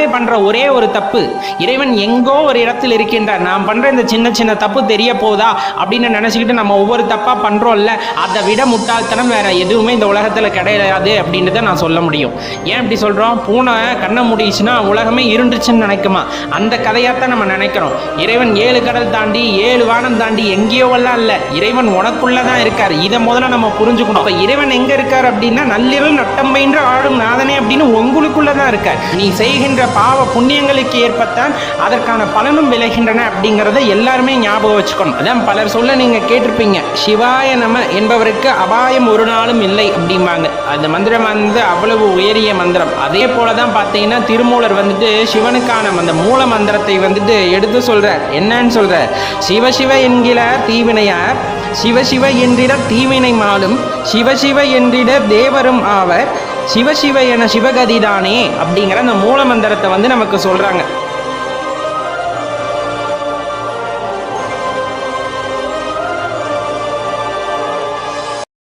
எல்லாருமே பண்ற ஒரே ஒரு தப்பு, இறைவன் எங்கோ ஒரு இடத்தில் இருக்கின்றார், நான் பண்ற இந்த சின்ன சின்ன தப்பு தெரிய போதா அப்படின்னு நினைச்சுக்கிட்டு நம்ம ஒவ்வொரு தப்பா பண்றோம்ல, அதை விட முட்டாள்தனம் வேற எதுவுமே இந்த உலகத்துல கிடையாது அப்படின்னு நான் சொல்ல முடியும். ஏன் இப்படி சொல்றோம்? பூனை கண்ணை மூடிச்சுன்னா உலகமே இருண்டுச்சுன்னு நினைக்குமா? அந்த கதையாத்தான் நம்ம நினைக்கிறோம். இறைவன் 7 கடல் தாண்டி 7 வானம் தாண்டி எங்கேயோவெல்லாம் இல்லை, இறைவன் உனக்குள்ளதான் இருக்காரு. இதை முதல்ல நம்ம புரிஞ்சுக்கணும். அப்ப இறைவன் எங்க இருக்காரு அப்படின்னா, நள்ளிரல் நட்டம் பயின்ற ஆடும் நாதனே அப்படின்னு உங்களுக்குள்ளதான் இருக்கார். நீ செய்கின்ற பாவ புண்ணியங்களுக்கு ஏற்பத்தான் அதற்கான பலனும் விளைகின்றன அப்படிங்கிறத எல்லாருமே ஞாபகம் வச்சுக்கணும். அதான் பலர் சொல்ல நீங்க கேட்டிருப்பீங்க, சிவாய நம என்பவருக்கு அபாயம் ஒரு நாளும் இல்லை அப்படிம்பாங்க. அந்த மந்திரம் அவ்வளவு உயரிய மந்திரம். அதே போலதான் பார்த்தீங்கன்னா திருமூலர் சிவனுக்கான அந்த மூல மந்திரத்தை எடுத்து சொல்றார். என்னன்னு சொல்றார்? சிவசிவ என்கிற தீவினையார், சிவசிவ என்றிட தீவினை மாலும், சிவசிவ என்றிட தேவரும் ஆவர், சிவசிவ என சிவகதிதானே அப்படிங்கிற அந்த மூல மந்திரத்தை நமக்கு சொல்றாங்க.